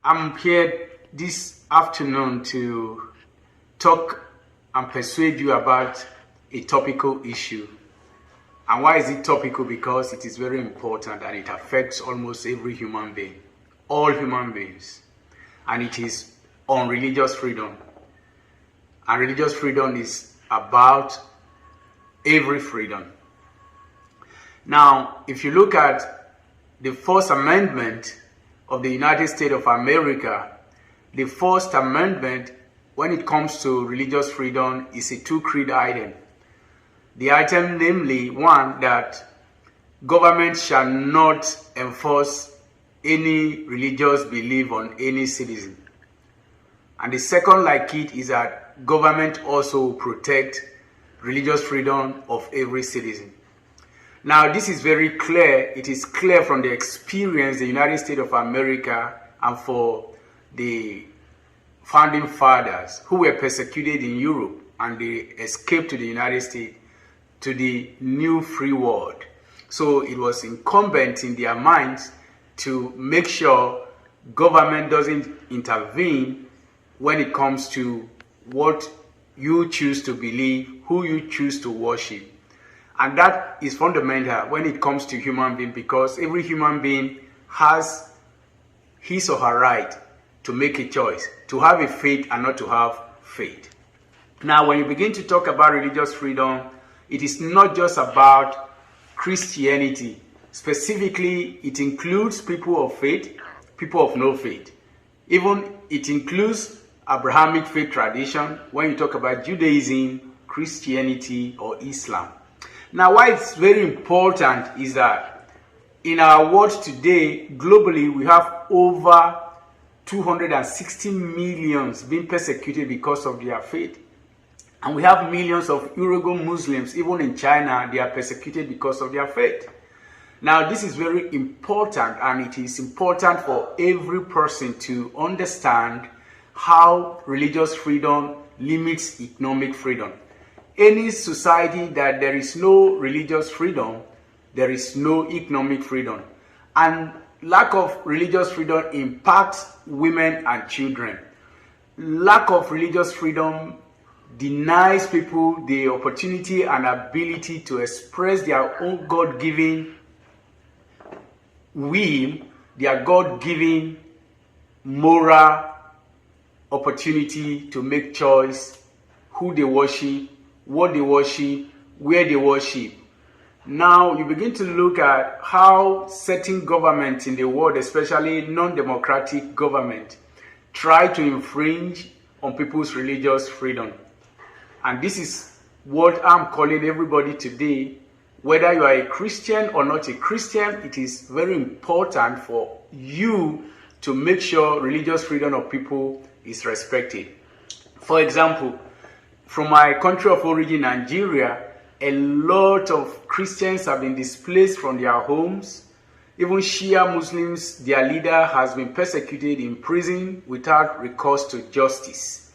I'm here this afternoon to talk and persuade you about a topical issue. And why is it topical? Because it is very important and it affects almost every human being, all human beings. And it is on religious freedom. And religious freedom is about every freedom. Now, if you look at the First Amendment of the United States of America, the First Amendment, when it comes to religious freedom, is a two-creed item. The item, namely, one, that government shall not enforce any religious belief on any citizen. And the second, like it, is that government also protect religious freedom of every citizen. Now, this is very clear. It is clear from the experience the United States of America and for the founding fathers who were persecuted in Europe and they escaped to the United States, to the new free world. So it was incumbent in their minds to make sure government doesn't intervene when it comes to what you choose to believe, who you choose to worship. And that is fundamental when it comes to human being, because every human being has his or her right to make a choice, to have a faith and not to have faith. Now, when you begin to talk about religious freedom, it is not just about Christianity. Specifically, it includes people of faith, people of no faith. Even it includes Abrahamic faith tradition when you talk about Judaism, Christianity, or Islam. Now, why it's very important is that in our world today, globally, we have over 260 million being persecuted because of their faith. And we have millions of Uyghur Muslims, even in China, they are persecuted because of their faith. Now, this is very important, and it is important for every person to understand how religious freedom limits economic freedom. Any society that there is no religious freedom, there is no economic freedom. And lack of religious freedom impacts women and children. Lack of religious freedom denies people the opportunity and ability to express their own God-given will, their God-given moral opportunity to make choice, who they worship, what they worship, where they worship. Now, you begin to look at how certain governments in the world, especially non-democratic government, try to infringe on people's religious freedom. And this is what I'm calling everybody today. Whether you are a Christian or not a Christian, it is very important for you to make sure religious freedom of people is respected. For example, from my country of origin, Nigeria, a lot of Christians have been displaced from their homes. Even Shia Muslims, their leader has been persecuted in prison without recourse to justice.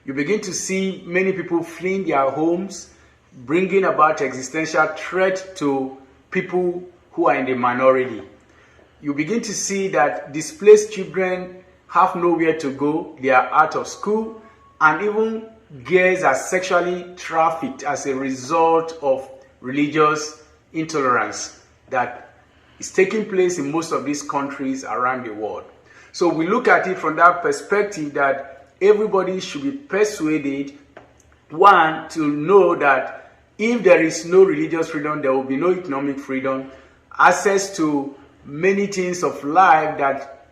You begin to see many people fleeing their homes, bringing about existential threat to people who are in the minority. You begin to see that displaced children have nowhere to go, they are out of school, and even girls are sexually trafficked as a result of religious intolerance that is taking place in most of these countries around the world. So we look at it from that perspective that everybody should be persuaded, one, to know that if there is no religious freedom, there will be no economic freedom. Access to many things of life that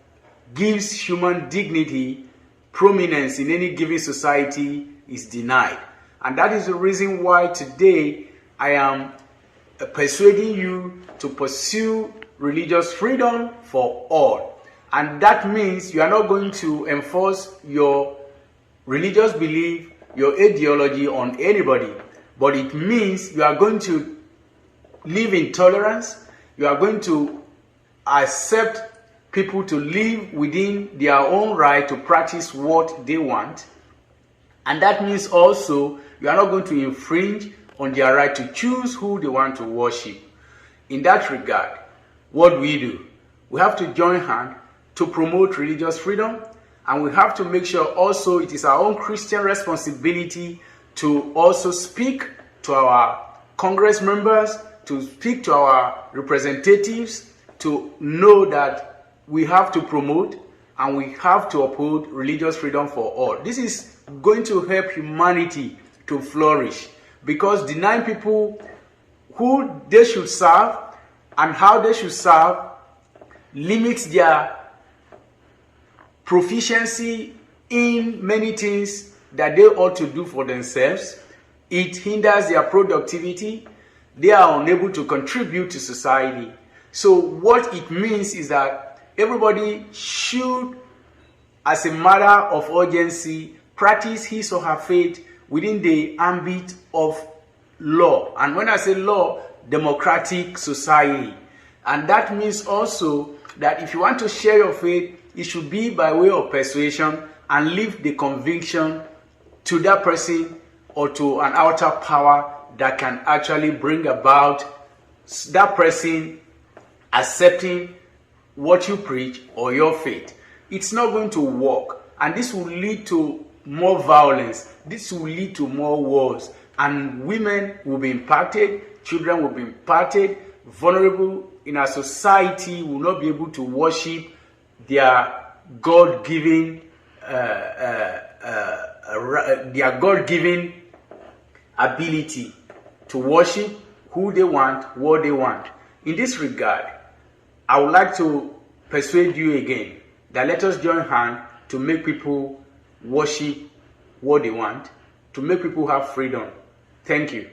gives human dignity, prominence in any given society is denied. And that is the reason why today I am persuading you to pursue religious freedom for all. And that means you are not going to enforce your religious belief, your ideology on anybody, but it means you are going to live in tolerance, you are going to accept people to live within their own right to practice what they want. And that means also you are not going to infringe on their right to choose who they want to worship. In that regard, what do? We have to join hands to promote religious freedom, and we have to make sure also it is our own Christian responsibility to also speak to our Congress members, to speak to our representatives, to know that we have to promote and we have to uphold religious freedom for all. This is going to help humanity to flourish, because denying people who they should serve and how they should serve limits their proficiency in many things that they ought to do for themselves. It hinders their productivity. They are unable to contribute to society. So what it means is that everybody should, as a matter of urgency, practice his or her faith within the ambit of law. And when I say law, democratic society. And that means also that if you want to share your faith, it should be by way of persuasion, and leave the conviction to that person or to an outer power that can actually bring about that person accepting what you preach or your faith. It's not going to work, and this will lead to more violence. This will lead to more wars, and women will be impacted, children will be impacted, vulnerable in our society will not be able to worship their God-given ability to worship who they want, what they want. In this regard, I would like to persuade you again that let us join hands to make people worship what they want, to make people have freedom. Thank you.